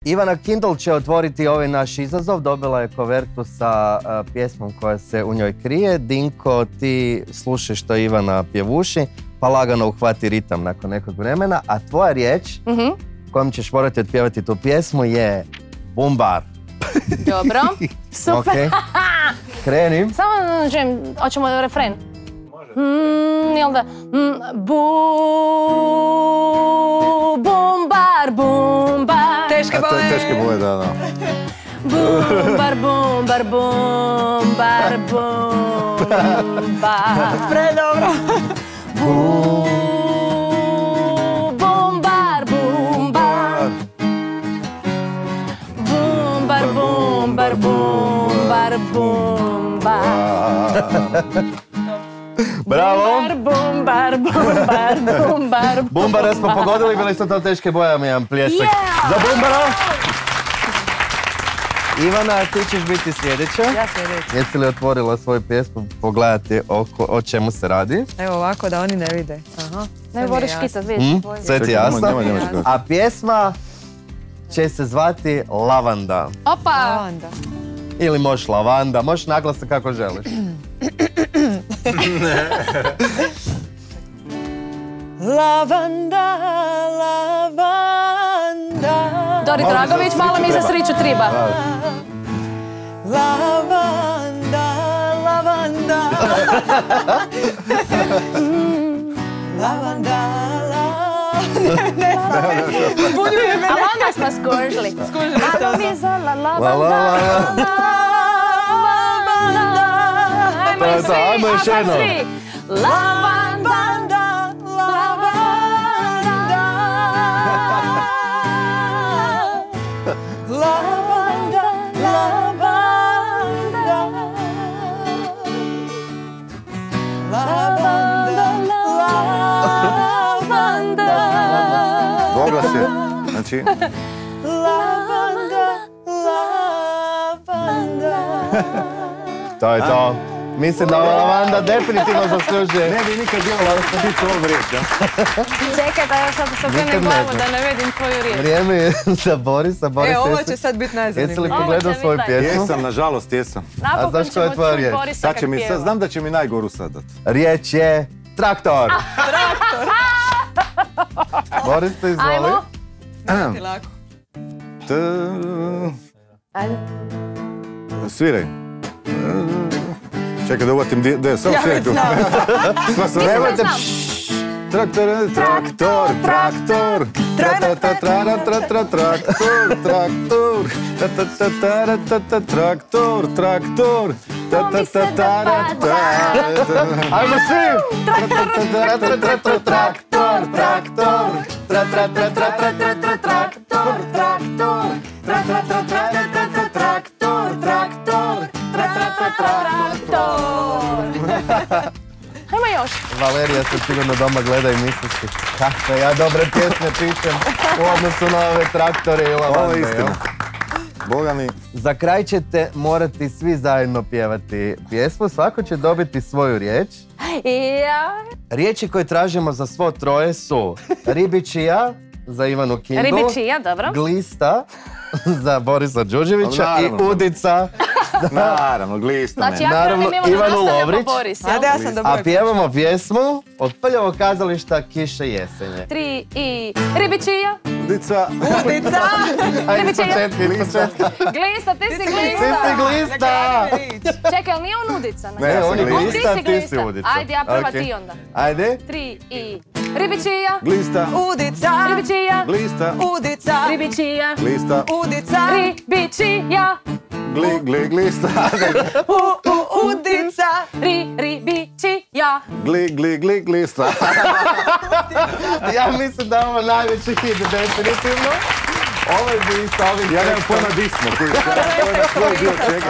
Ivana Kindl će otvoriti ovaj naš izazov, dobila je kovertu sa pjesmom koja se u njoj krije. Dinko, ti slušaj što Ivana pjevuši, pa lagano uhvati ritam nakon nekog vremena, a tvoja riječ kojom ćeš morati otpjevati tu pjesmu je bumbar. Dobro, super. Krenim. Samo hoćemo refren. Jel da? Bumbar, bumbar. Teške boje. To je teške boje, da. Bumbar, bumbar, bumbar, bumbar. Predobro. Bumbar, bumbar. Bumbar, bumbar, bumbar, bumbar. Bravo! Bumbar, bumbar, bumbar. Bumbara smo pogodili, bili su to teške boje, mi imam pljesak. Za bumbara! Ivana, ti ćeš biti sljedeća. Ja sljedeća. Jesi li otvorila svoju pjesmu, pogledati o čemu se radi? Evo ovako da oni ne vide. Aha. Ne voliš kitat, vidiš. Sve ti jasno. Nema. A pjesma će se zvati Lavanda. Opa! Lavanda. Ili možeš lavanda, možeš naglasak kako želiš. Lavanda, lavanda. Dori Dragović, malo mi za sriću triba. Lavanda, lavanda. Lavanda, ne znam. Zbunjuje me. Ali onda smo skužili. Skužili ste Malo ono. mi za la La, lavanda. la, la, la. Ajmo i svi, Ajmo još a sad jednom. svi. Lavanda, Lavanda, lavanda, lavanda, lavanda. Dobro si. Znači, Lavanda, lavanda. To je to. Mislim da lavanda definitivno zaslužuje. ne bi nikad djelovalo što ti ću ovu riječ, ja? Čekaj da još sad se okrenem glavu da ne vidim tvoju riječ. Vrijeme je za Borisa. Boris, Ovo će sad biti jesi li najzanimljivije. pogledao Ovo će svoju biti pjesmu? Jesam, nažalost jesam. Napokon znaš koja je ćemo tvoja čuti riječ? Borisa Sad kak će mi, pjeva. znam da će mi najgoru sad dat. Riječ je traktor. Boris, se izvoli. Ajmo. Ti lako. Ajde. Sviraj. Čekaj da uvatim samo Ja sviraj već tu. znam. Nemojte... Traktor, traktor, traktor, traktor, traktor, traktor, Ajmo svi! Traktor, traktor, traktor, Ajmo još. Valerija se sigurno doma gleda i misli si kakve ja dobre pjesme pišem u odnosu na ove traktore i lavande. Ovo je istina. Boga mi. Za kraj ćete morati svi zajedno pjevati pjesmu, svako će dobiti svoju riječ. Ja. Riječi koje tražimo za svo troje su ribičija za Ivanu Kindl, Ribičija, dobro. glista za Borisa Đurđevića i Naravno. udica Naravno, glista Znači mene. ja Naravno, krenem Ivanu Ivanu nastavlja Lovrić. po Boris, jel? Ajde, ja sam dobro. a pjevamo pjesmu od Prljavog kazališta Kiše jesenje. 3 i... Ribičija. Udica. Udica. Ajde, iz Ribičija. početka, iz početka. Glista, ti si Ti glista. si glista! Čekaj, ali nije on udica? Ne, Ja sam on je glista. glista, ti si udica. Ajde, ja prva Okej. ti onda. Ajde. 3 i... Ribičija. Glista. Udica. Ribičija. Glista. Udica. Ribičija. Glista. Udica. Ribičija. Glista. Udica. Ribičija. Glista. Ja mislim da je ovo najveći hit, definitivno. Ovo je glista, ovih Ja nemam teksta. pojma di smo. To je svoj dio čega.